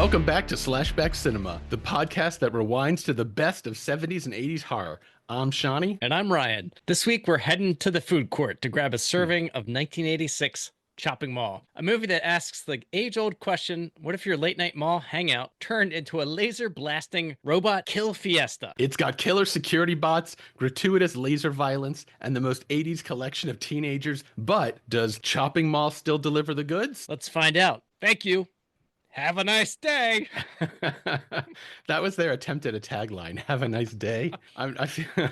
Welcome back to SlashBack Cinema, the podcast that rewinds to the best of 70s and 80s horror. I'm Shawnee. And I'm Ryan. This week we're heading to the food court to grab a serving of 1986 Chopping Mall, a movie that asks the age-old question, what if your late-night mall hangout turned into a laser-blasting robot kill fiesta? It's got killer security bots, gratuitous laser violence, and the most 80s collection of teenagers. But does Chopping Mall still deliver the goods? Let's find out. Thank you. Have a nice day. That was their attempt at a tagline. Have a nice day. I feel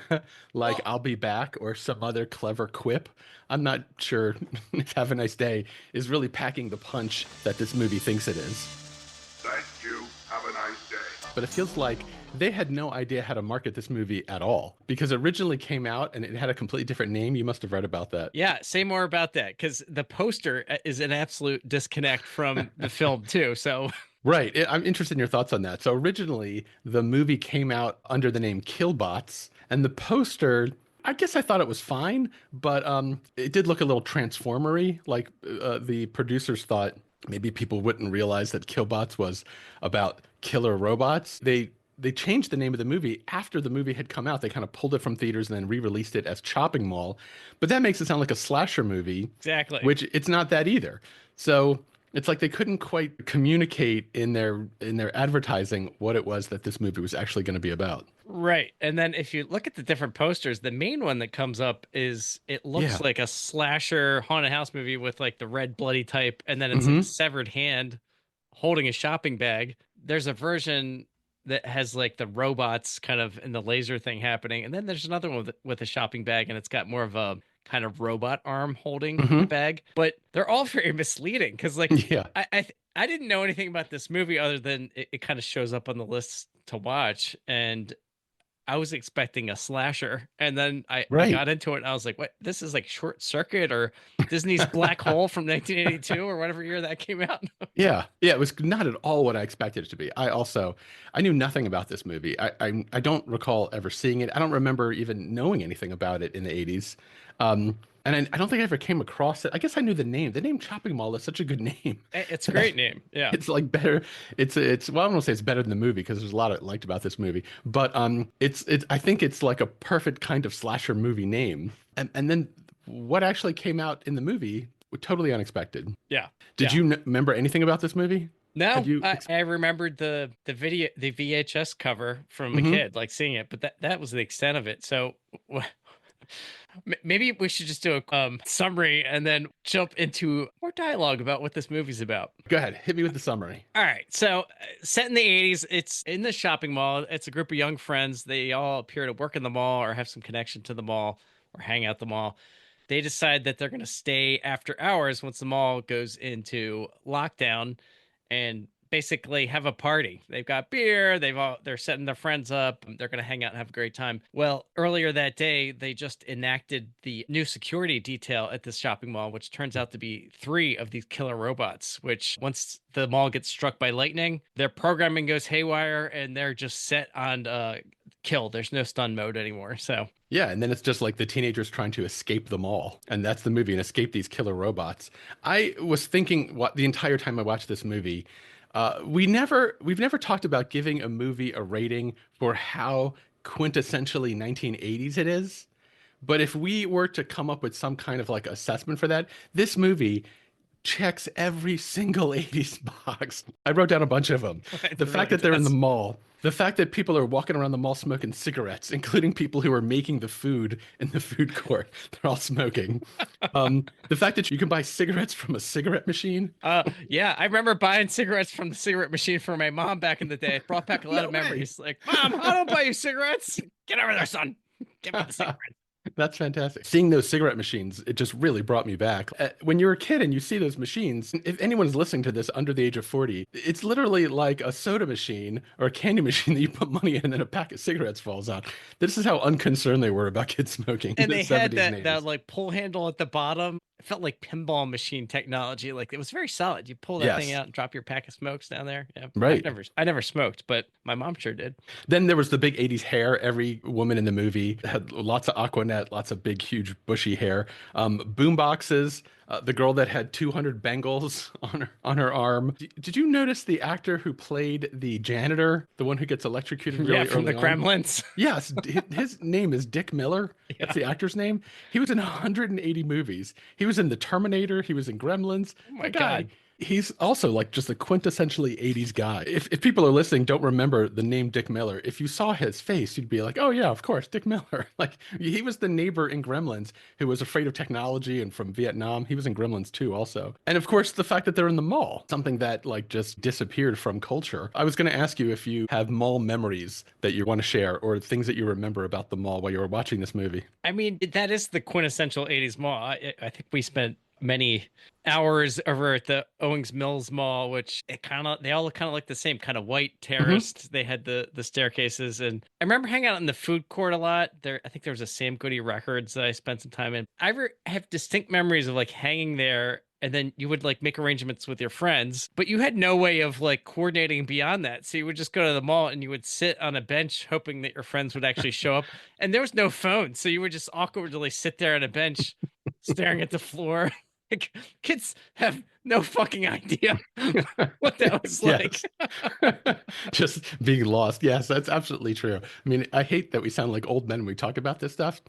like I'll be back or some other clever quip. I'm not sure if have a nice day is really packing the punch that this movie thinks it is. Thank you. Have a nice day. But it feels like they had no idea how to market this movie at all because it originally came out and it had a completely different name. You must have read about that. Yeah, say more about that because the poster is an absolute disconnect from the film too. So right. I'm interested in your thoughts on that. So originally the movie came out under the name Killbots, and the poster, I guess I thought it was fine, but it did look a little transformery. Like the producers thought maybe people wouldn't realize that Killbots was about killer robots. They changed the name of the movie after the movie had come out. They kind of pulled it from theaters and then re-released it as Chopping Mall. But that makes it sound like a slasher movie. Exactly. Which it's not that either. So it's like they couldn't quite communicate in their advertising what it was that this movie was actually going to be about. Right. And then if you look at the different posters, the main one that comes up is it looks like a slasher haunted house movie with like the red bloody type. And then it's like a severed hand holding a shopping bag. There's a version that has like the robots kind of in the laser thing happening. And then there's another one with a shopping bag and it's got more of a kind of robot arm holding the bag. But they're all very misleading because like I didn't know anything about this movie other than it kind of shows up on the list to watch. And I was expecting a slasher, and then I got into it and I was like, what, this is like Short Circuit or Disney's Black Hole from 1982 or whatever year that came out. Yeah, it was not at all what I expected it to be. I knew nothing about this movie. I don't recall ever seeing it. I don't remember even knowing anything about it in the 80s. And I don't think I ever came across it. I guess I knew the name. The name Chopping Mall is such a good name. It's a great name. Yeah. It's like better. Well, I don't want to say it's better than the movie because there's a lot I liked about this movie. But I think it's like a perfect kind of slasher movie name. And then what actually came out in the movie was totally unexpected. Yeah. Did you remember anything about this movie? No, I remembered the VHS cover from a kid, like seeing it, but that was the extent of it. So maybe we should just do a summary and then jump into more dialogue about what this movie's about. Go ahead. Hit me with the summary. All right. So set in the 80s, it's in the shopping mall. It's a group of young friends. They all appear to work in the mall or have some connection to the mall or hang out the mall. They decide that they're going to stay after hours once the mall goes into lockdown and basically have a party. They've got beer, they're setting their friends up, they're going to hang out and have a great time. Well, earlier that day, they just enacted the new security detail at this shopping mall, which turns out to be 3 of these killer robots, which once the mall gets struck by lightning, their programming goes haywire and they're just set on kill. There's no stun mode anymore. So yeah, and then it's just like the teenagers trying to escape the mall, and that's the movie, and escape these killer robots. I was thinking the entire time I watched this movie, we've never talked about giving a movie a rating for how quintessentially 1980s it is. But if we were to come up with some kind of like assessment for that, this movie checks every single 80s box. I wrote down a bunch of them. The fact that they're in the mall, the fact that people are walking around the mall smoking cigarettes, including people who are making the food in the food court. They're all smoking. The fact that you can buy cigarettes from a cigarette machine. Yeah, I remember buying cigarettes from the cigarette machine for my mom back in the day. It brought back a lot of memories. Like, Mom, I don't buy you cigarettes. Get over there, son. Give me the cigarettes. That's fantastic. Seeing those cigarette machines, it just really brought me back. When you're a kid and you see those machines, if anyone's listening to this under the age of 40, it's literally like a soda machine or a candy machine that you put money in and then a pack of cigarettes falls out. This is how unconcerned they were about kids smoking. And they had that like pull handle at the bottom. It felt like pinball machine technology. Like it was very solid. You pull that thing out and drop your pack of smokes down there. Yeah. Right. I never smoked, but my mom sure did. Then there was the big 80s hair. Every woman in the movie had lots of Aquanet, lots of big, huge, bushy hair. Boom boxes. the girl that had 200 bangles on her arm. Did you notice the actor who played the janitor, the one who gets electrocuted Yeah, really from the early on? Kremlins. Yes, his name is Dick Miller. That's Yeah. the actor's name. He was in 180 movies. He was in The Terminator. He was in Gremlins. Oh my The guy, God. he's also like just a quintessentially 80s guy. If people are listening, don't remember the name Dick Miller. If you saw his face, you'd be like, oh yeah, of course, Dick Miller. Like he was the neighbor in Gremlins who was afraid of technology and from Vietnam. He was in Gremlins too, also. And of course, the fact that they're in the mall, something that like just disappeared from culture. I was going to ask you if you have mall memories that you want to share or things that you remember about the mall while you were watching this movie. I mean, that is the quintessential 80s mall. I think we spent many hours over at the Owings Mills Mall, which they all look kind of like the same, kind of white Hmm. terraced. They had the staircases, and I remember hanging out in the food court a lot. I think there was a Sam Goody Records that I spent some time in. Have distinct memories of like hanging there, and then you would like make arrangements with your friends, but you had no way of like coordinating beyond that. So you would just go to the mall and you would sit on a bench hoping that your friends would actually show up. And there was no phone, so you would just awkwardly sit there on a bench staring at the floor. Like, kids have no fucking idea what that was like. Yes. Just being lost. Yes, that's absolutely true. I mean, I hate that we sound like old men when we talk about this stuff.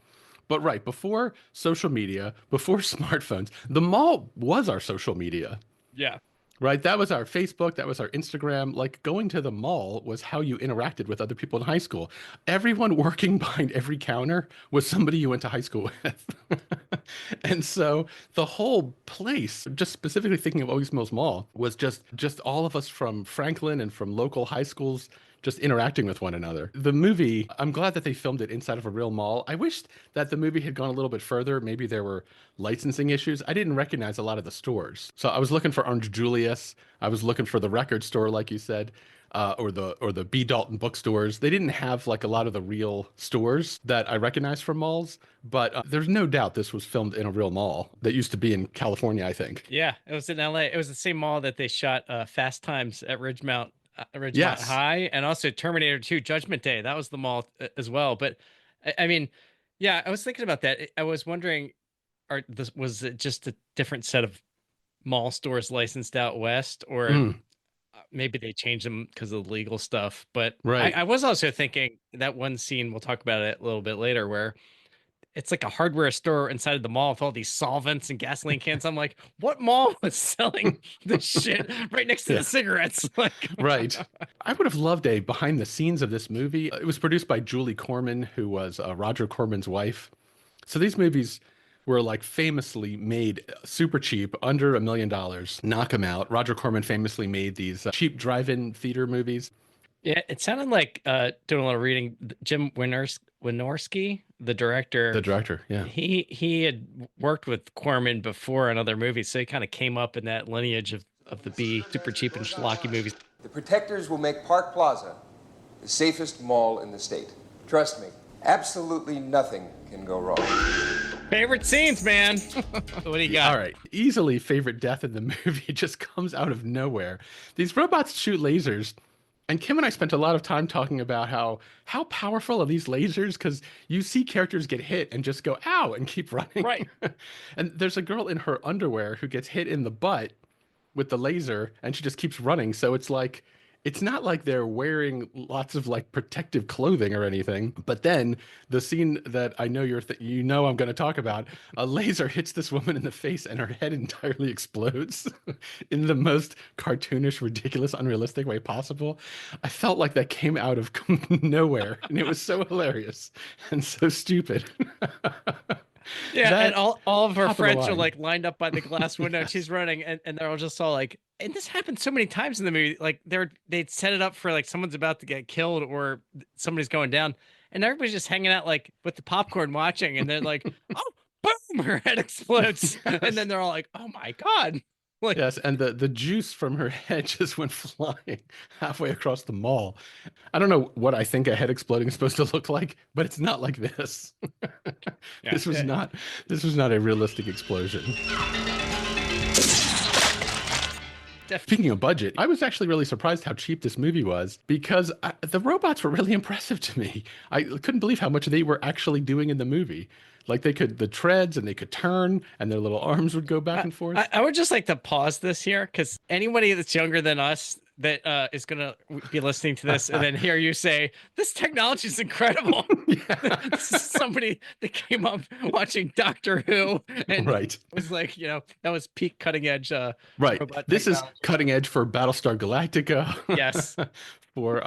But right, before social media, before smartphones, the mall was our social media. Yeah. Right? That was our Facebook, that was our Instagram. Like going to the mall was how you interacted with other people in high school. Everyone working behind every counter was somebody you went to high school with. And so the whole place, just specifically thinking of Owings Mills Mall, was just all of us from Franklin and from local high schools just interacting with one another. The movie, I'm glad that they filmed it inside of a real mall. I wished that the movie had gone a little bit further. Maybe there were licensing issues. I didn't recognize a lot of the stores. So I was looking for Orange Julius. I was looking for the record store, like you said, or the B. Dalton bookstores. They didn't have like a lot of the real stores that I recognize from malls, but there's no doubt this was filmed in a real mall that used to be in California, I think. Yeah, it was in LA. It was the same mall that they shot Fast Times at Ridgemont Yes. High, and also Terminator 2 Judgment Day. That was the mall as well. But I mean, yeah, I was thinking about that. I was wondering, was it just a different set of mall stores licensed out west, or Mm, maybe they changed them because of the legal stuff? But right. I was also thinking that one scene, we'll talk about it a little bit later, where it's like a hardware store inside of the mall with all these solvents and gasoline cans. I'm like, what mall was selling this shit right next to Yeah. the cigarettes? Like, Right. I would have loved a behind the scenes of this movie. It was produced by Julie Corman, who was Roger Corman's wife. So these movies were like famously made super cheap, under $1 million. Knock 'em out. Roger Corman famously made these cheap drive-in theater movies. yeah, it sounded like doing a little reading. Jim Wynorski, the director, The director, yeah. he had worked with Corman before on other movies, so he kind of came up in that lineage of the B super cheap and schlocky movies. The protectors will make Park Plaza the safest mall in the state. Trust me, absolutely nothing can go wrong. Favorite scenes, man. What do you got? All right. Easily favorite death in the movie just comes out of nowhere. These robots shoot lasers. And Kim and I spent a lot of time talking about how powerful are these lasers, because you see characters get hit and just go ow and keep running. Right. And there's a girl in her underwear who gets hit in the butt with the laser and she just keeps running. So it's not like they're wearing lots of like protective clothing or anything. But then the scene that I know I'm going to talk about, a laser hits this woman in the face and her head entirely explodes in the most cartoonish, ridiculous, unrealistic way possible. I felt like that came out of nowhere, and it was so hilarious and so stupid. Yeah, That and all of her top of the friends are line. like lined up by the glass window. And Yes. she's running, and they're all just all like, and this happened so many times in the movie. Like they'd set it up for like someone's about to get killed or somebody's going down, and everybody's just hanging out like with the popcorn watching, and they're like, oh, boom, her head explodes, and Yes. then they're all like, oh my god, like Yes, and the juice from her head just went flying halfway across the mall. I don't know what I think a head exploding is supposed to look like, but it's not like this. yeah, This was not a realistic explosion. Speaking of budget, I was actually really surprised how cheap this movie was, because the robots were really impressive to me. I couldn't believe how much they were actually doing in the movie. Like the treads and they could turn and their little arms would go back and forth. I would just like to pause this here because anybody that's younger than us that is going to be listening to this and then hear you say, this technology is incredible. This is somebody that came up watching Doctor Who and Right. was like, that was peak cutting edge. Right. Robot This is technology. cutting edge for Battlestar Galactica. Yes. For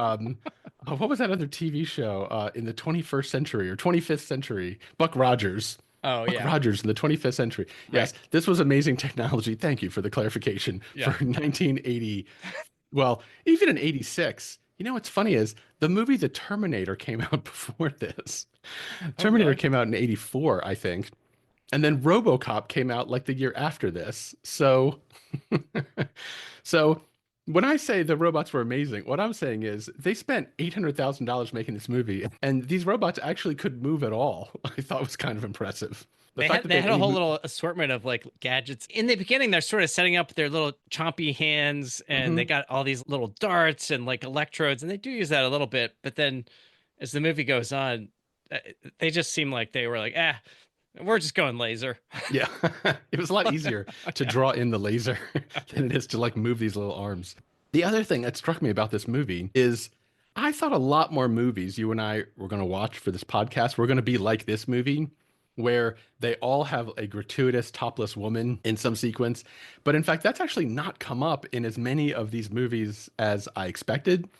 what was that other TV show in the 21st century or 25th century? Buck Rogers. Oh, Buck yeah. Rogers in the 25th century. Yes, Right. this was amazing technology. Thank you for the clarification. Yeah. For 1980. Well, even in 86. You know what's funny is the movie The Terminator came out before this. Terminator really? came out in 84, I think. And then RoboCop came out like the year after this. So so when I say the robots were amazing, what I'm saying is they spent $800,000 making this movie, and these robots actually could move at all. I thought was kind of impressive. The They fact had that they had a any whole mo- little assortment of like gadgets. In the beginning, they're sort of setting up their little chompy hands and they got all these little darts and like electrodes, and they do use that a little bit. But then as the movie goes on, they just seem like they were like, we're just going laser. Yeah, it was a lot easier to draw in the laser than it is to like move these little arms. The other thing that struck me about this movie is I thought a lot more movies you and I were going to watch for this podcast were going to be like this movie, where they all have a gratuitous topless woman in some sequence. But in fact, that's actually not come up in as many of these movies as I expected.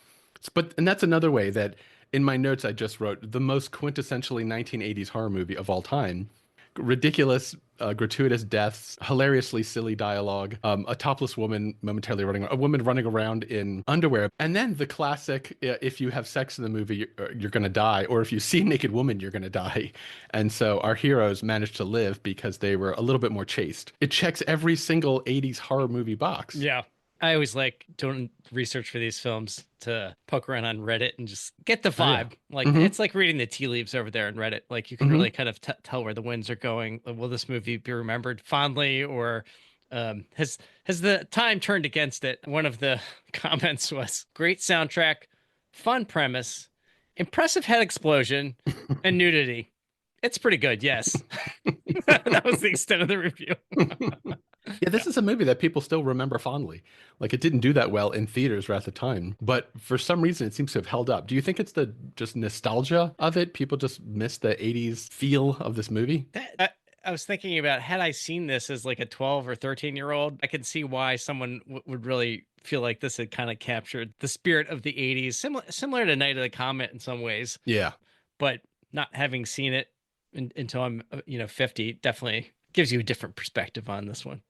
And that's another way that in my notes I just wrote the most quintessentially 1980s horror movie of all time. Ridiculous, gratuitous deaths, hilariously silly dialogue, a topless woman a woman running around in underwear, and then the classic: if you have sex in the movie, you're going to die, or if you see a naked woman, you're going to die. And so our heroes managed to live because they were a little bit more chaste. It checks every single 80s horror movie box. Yeah. I always like doing research for these films to poke around on Reddit and just get the vibe. Like it's like reading the tea leaves over there on Reddit. Like you can really kind of tell where the winds are going. Will this movie be remembered fondly, or has the time turned against it? One of the comments was great soundtrack, fun premise, impressive head explosion, and nudity. It's pretty good, yes. That was the extent of the review. Yeah, this is a movie that people still remember fondly. Like it didn't do that well in theaters at the time, but for some reason it seems to have held up. Do you think it's the just nostalgia of it? People just miss the 80s feel of this movie? I was thinking about, had I seen this as like a 12 or 13-year-old, I could see why someone would really feel like this had kind of captured the spirit of the 80s, similar to Night of the Comet in some ways. Yeah. But not having seen it until I'm 50 definitely gives you a different perspective on this one.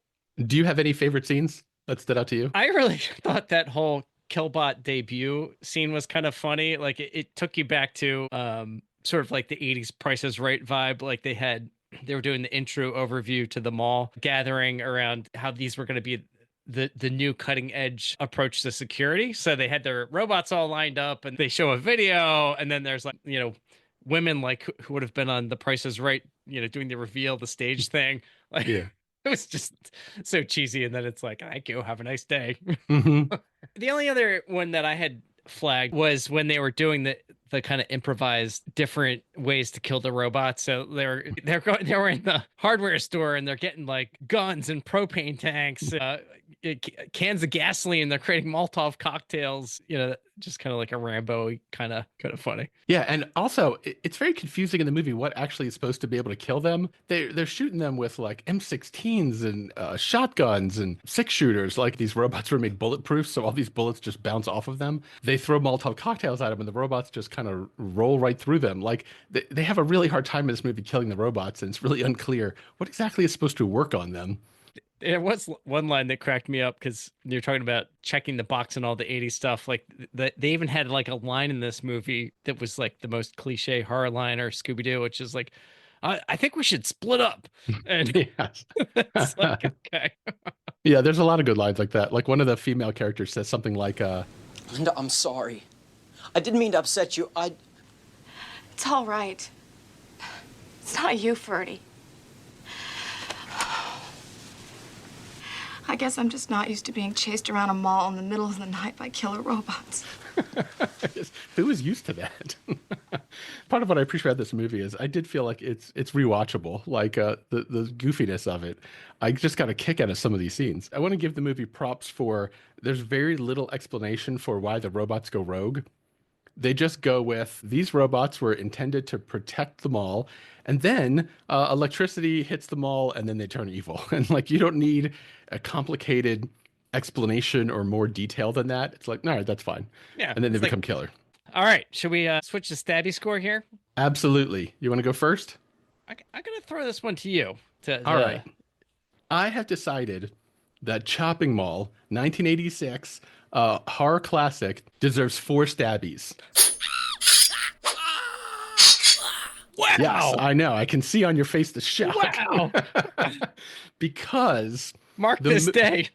Do you have any favorite scenes that stood out to you? I really thought that whole Killbot debut scene was kind of funny. Like it took you back to sort of like the 80s Price is Right vibe. Like they were doing the intro overview to the mall, gathering around how these were going to be the new cutting edge approach to security. So they had their robots all lined up and they show a video, and then there's like, women like who would have been on the Price is Right, doing the reveal, the stage thing. Like Yeah. it was just so cheesy. And then it's like, thank you, have a nice day. Mm-hmm. The only other one that I had flagged was when they were doing the kind of improvised different ways to kill the robots. So they were in the hardware store and they're getting like guns and propane tanks, cans of gasoline. They're creating Molotov cocktails. Just kind of like a Rambo kind of funny. Yeah, and also it's very confusing in the movie what actually is supposed to be able to kill them. They're shooting them with like M16s and shotguns and six shooters. Like these robots were made bulletproof, so all these bullets just bounce off of them. They throw Molotov cocktails at them, and the robots just kind of roll right through them. Like they have a really hard time in this movie killing the robots, and it's really unclear what exactly is supposed to work on them. There was one line that cracked me up because you're talking about checking the box and all the 80s stuff. Like they even had like a line in this movie that was like the most cliche horror line or Scooby-Doo, which is like, I think we should split up. And Yes. it's like, okay. Yeah, there's a lot of good lines like that. Like one of the female characters says something like, Linda, I'm sorry. I didn't mean to upset you. It's all right. It's not you, Ferdy. I guess I'm just not used to being chased around a mall in the middle of the night by killer robots. Who is used to that? Part of what I appreciate about this movie is I did feel like it's rewatchable, like the goofiness of it. I just got a kick out of some of these scenes. I want to give the movie props for there's very little explanation for why the robots go rogue. They just go with these robots were intended to protect the mall, and then electricity hits the mall, and then they turn evil. And like you don't need a complicated explanation or more detail than that. It's like, all right, that's fine. Yeah. And then they it's like, become killer. all right. Should we switch to stabby score here? Absolutely. You want to go first? I'm going to throw this one to you. All right. I have decided that Chopping Mall, 1986, horror classic, deserves 4 stabbies. Wow. Yes, I know. I can see on your face the shock. Wow. Because Mark this day.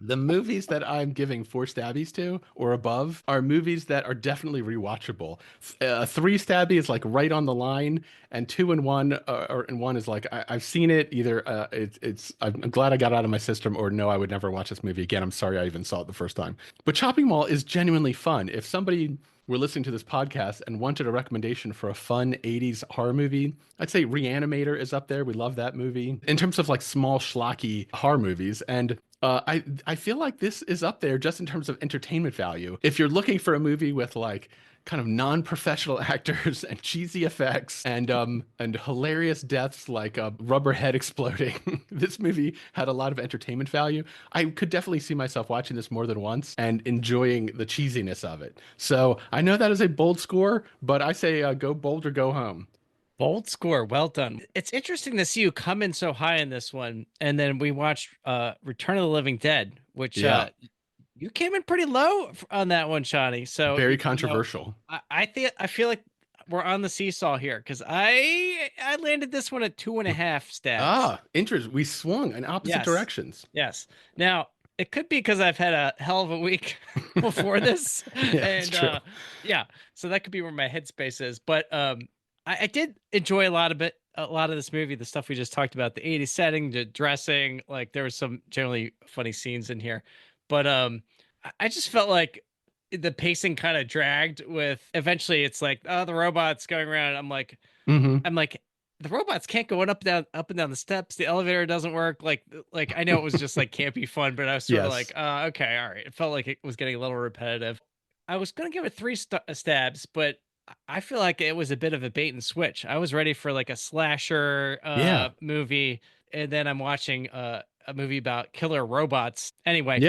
the movies that I'm giving 4 stabbies to or above are movies that are definitely rewatchable. 3 stabby is like right on the line, and 2 and 1 and 1 is like I've seen it. Either I'm glad I got it out of my system, or no, I would never watch this movie again. I'm sorry I even saw it the first time. But Chopping Mall is genuinely fun. If somebody were listening to this podcast and wanted a recommendation for a fun 80s horror movie, I'd say Reanimator is up there. We love that movie. In terms of like small schlocky horror movies, and I feel like this is up there just in terms of entertainment value. If you're looking for a movie with like kind of non-professional actors and cheesy effects and hilarious deaths like a rubber head exploding, this movie had a lot of entertainment value. I could definitely see myself watching this more than once and enjoying the cheesiness of it. So I know that is a bold score, but I say go bold or go home. Bold score. Well done. It's interesting to see you come in so high in this one. And then we watched Return of the Living Dead, which you came in pretty low on that one, Shawnee. So very controversial. I feel like we're on the seesaw here because I landed this one at 2.5 stabs. Ah, interesting. We swung in opposite directions. Yes. Now it could be because I've had a hell of a week before this. It's true. So that could be where my headspace is. But I did enjoy a lot of this movie, the stuff we just talked about, the 80s setting, the dressing, like there was some generally funny scenes in here. But I just felt like the pacing kind of dragged with eventually it's like, oh, the robot's going around. I'm like, the robots can't go up and down the steps. The elevator doesn't work. Like I know it was just like campy fun, but I was sort of like, okay, all right. It felt like it was getting a little repetitive. I was going to give it 3 stabs, but I feel like it was a bit of a bait and switch. I was ready for like a slasher movie, and then I'm watching a movie about killer robots. Anyway,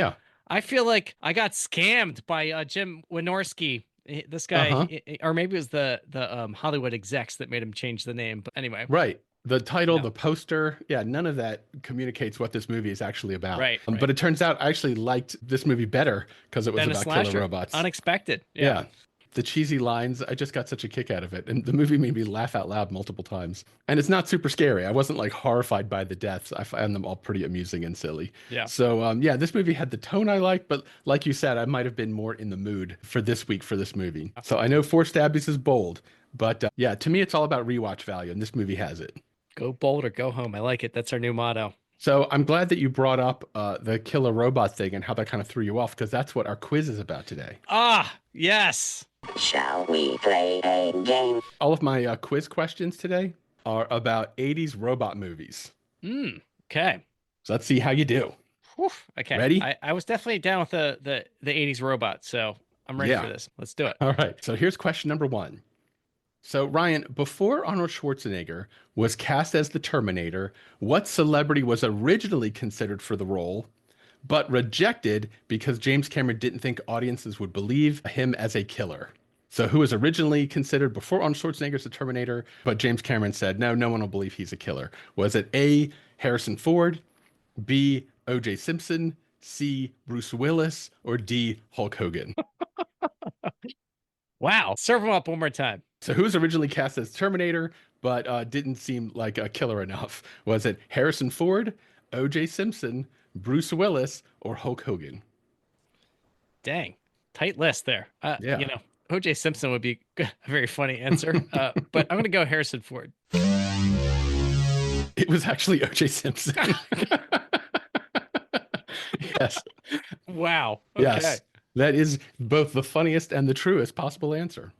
I feel like I got scammed by Jim Wynorski. This guy, or maybe it was the Hollywood execs that made him change the name. But anyway, right. The title, the poster, none of that communicates what this movie is actually about. Right. But it turns out I actually liked this movie better because it was about killer robots. Unexpected. Yeah. The cheesy lines, I just got such a kick out of it. And the movie made me laugh out loud multiple times. And it's not super scary. I wasn't like horrified by the deaths. I found them all pretty amusing and silly. Yeah. So, this movie had the tone I liked, but like you said, I might have been more in the mood for this week for this movie. So I know 4 stabbies is bold, but to me, it's all about rewatch value, and this movie has it. Go bold or go home. I like it. That's our new motto. So I'm glad that you brought up the killer robot thing and how that kind of threw you off, because that's what our quiz is about today. Ah, yes. Shall we play a game? All of my quiz questions today are about 80s robot movies. Okay. So let's see how you do. Whew, okay. Ready? I was definitely down with the 80s robot, so I'm ready for this. Let's do it. All right. So here's question number 1. So Ryan, before Arnold Schwarzenegger was cast as the Terminator, what celebrity was originally considered for the role, but rejected because James Cameron didn't think audiences would believe him as a killer? So who was originally considered before Arnold Schwarzenegger as the Terminator, but James Cameron said, no one will believe he's a killer? Was it A, Harrison Ford, B, O.J. Simpson, C, Bruce Willis, or D, Hulk Hogan? Wow. Serve them up one more time. So who was originally cast as Terminator, but didn't seem like a killer enough? Was it Harrison Ford, O.J. Simpson, Bruce Willis, or Hulk Hogan? Dang. Tight list there. O.J. Simpson would be a very funny answer, but I'm going to go Harrison Ford. It was actually O.J. Simpson. Yes. Wow. Okay. Yes. That is both the funniest and the truest possible answer.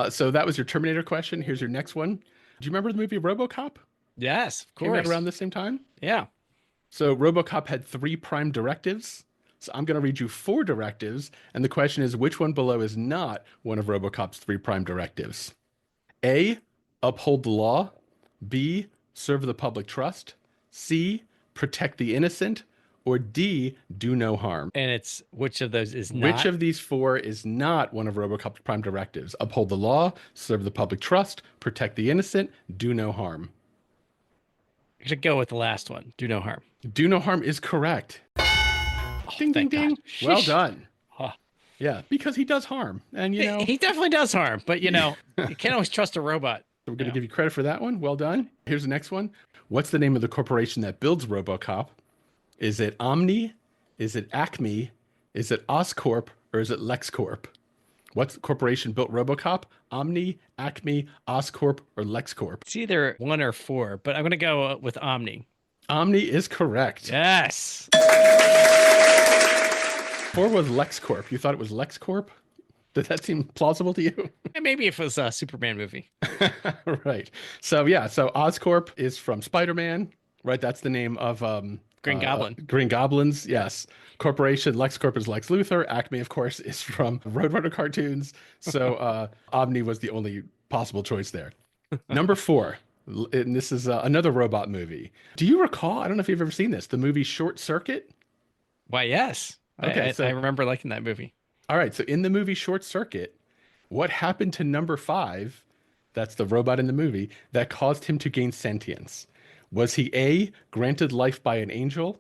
So that was your Terminator question. Here's your next one. Do you remember the movie RoboCop? Yes, of Came out course. around the same time? Yeah. So RoboCop had 3 prime directives. So I'm going to read you 4 directives, and the question is which one below is not one of RoboCop's 3 prime directives? A, uphold the law. B, serve the public trust. C, protect the innocent. Or D, do no harm. And it's which of those is Which not? of these 4 is not one of RoboCop's prime directives? Uphold the law, serve the public trust, protect the innocent, do no harm. I should go with the last one. Do no harm. Do no harm is correct. Ding, ding, thank God. ding. Well Sheesh. done. Huh. Yeah, because he does harm. And, you know, He definitely does harm, but you can't always trust a robot. so we're going to give you credit for that one. Well done. Here's the next one. What's the name of the corporation that builds RoboCop? Is it Omni? Is it Acme? Is it Oscorp? Or is it LexCorp? What corporation built RoboCop? Omni, Acme, Oscorp, or LexCorp? It's either 1 or 4, but I'm going to go with Omni. Omni is correct. Yes. 4 was LexCorp. You thought it was LexCorp? Does that seem plausible to you? And maybe if it was a Superman movie. Right. So yeah, so Oscorp is from Spider-Man, right? That's the name of Green Goblin. Green Goblins, yes. Corporation LexCorp is Lex Luthor. Acme, of course, is from Roadrunner cartoons. So Omni was the only possible choice there. Number 4, and this is another robot movie. Do you recall? I don't know if you've ever seen this. The movie Short Circuit. Why, yes. Okay, I remember liking that movie. All right, so in the movie Short Circuit, what happened to number 5, that's the robot in the movie, that caused him to gain sentience? Was he A, granted life by an angel?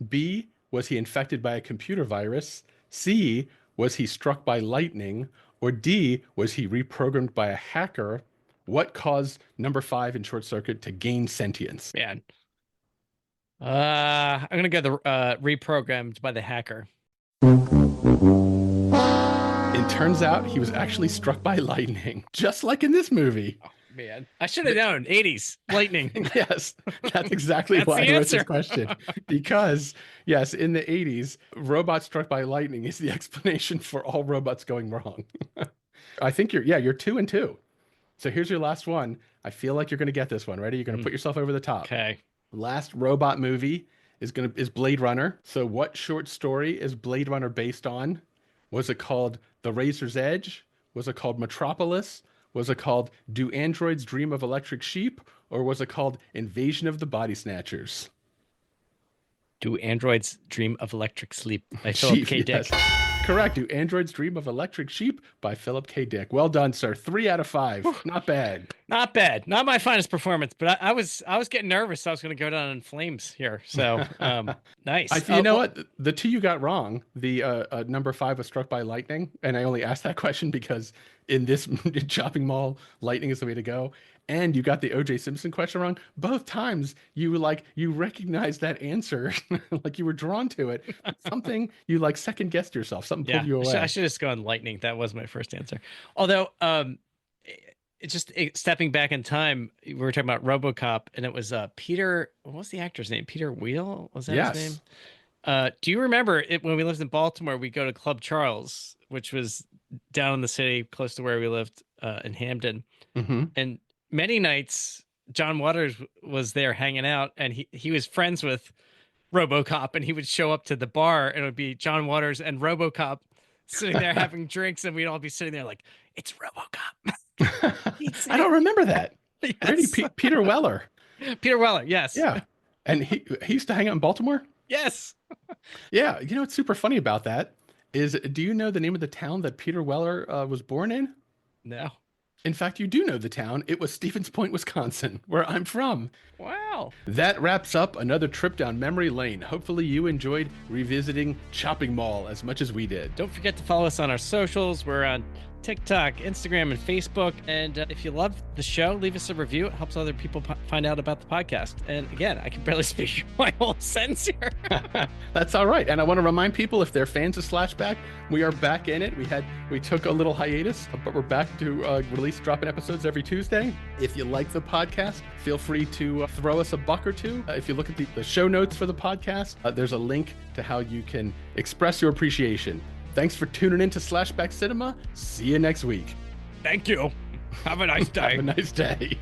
B, was he infected by a computer virus? C, was he struck by lightning? Or D, was he reprogrammed by a hacker? What caused number 5 in Short Circuit to gain sentience? Man. I'm going to go the reprogrammed by the hacker. It turns out he was actually struck by lightning, just like in this movie. Oh, man. I should have known. 80s. Lightning. Yes, that's exactly That's why the I wrote this answer. question. Because, yes, in the 80s, robots struck by lightning is the explanation for all robots going wrong. I think you're 2 and 2. So here's your last one. I feel like you're going to get this one. Ready? You're going to put yourself over the top. Okay. Last robot movie is Blade Runner. So what short story is Blade Runner based on? Was it called The Razor's Edge? Was it called Metropolis? Was it called Do Androids Dream of Electric Sheep? Or was it called Invasion of the Body Snatchers? Do androids dream of electric sleep by Philip K. Dick? Yes. Correct. Do Androids Dream of Electric Sheep by Philip K. Dick. Well done, sir. 3 out of 5. Not bad. Not bad. Not my finest performance, but I was getting nervous. I was going to go down in flames here. So nice. You know what? The 2 you got wrong. The number 5 was struck by lightning, and I only asked that question because in this shopping mall, lightning is the way to go. And you got the O.J. Simpson question wrong. Both times you recognized that answer, like you were drawn to it. Something you second guessed yourself. Something pulled you away. I should have just gone lightning. That was my first answer. Although, stepping back in time, we were talking about RoboCop, and it was Peter. What was the actor's name? Peter Wheel? Was that his name? Do you remember it when we lived in Baltimore? We go to Club Charles, which was down in the city, close to where we lived in Hamden, and many nights John Waters was there hanging out, and he was friends with RoboCop, and he would show up to the bar, and it would be John Waters and RoboCop sitting there having drinks, and we'd all be sitting there like, it's RoboCop. I don't remember that. Yes. Really? Peter Weller. Peter Weller, yes. Yeah. And he used to hang out in Baltimore? Yes. Yeah. You know what's super funny about that is, do you know the name of the town that Peter Weller was born in? No. In fact, you do know the town. It was Stevens Point, Wisconsin, where I'm from. Wow. That wraps up another trip down memory lane. Hopefully you enjoyed revisiting Chopping Mall as much as we did. Don't forget to follow us on our socials. We're on TikTok, Instagram, and Facebook. And if you love the show, leave us a review. It helps other people find out about the podcast. And again, I can barely speak my whole sentence here. That's all right. And I want to remind people, if they're fans of SlashBack, we are back in it. We took a little hiatus, but we're back to dropping episodes every Tuesday. If you like the podcast, feel free to throw us a buck or two. If you look at the show notes for the podcast, there's a link to how you can express your appreciation. Thanks for tuning in to SlashBack Cinema. See you next week. Thank you. Have a nice day. Have a nice day.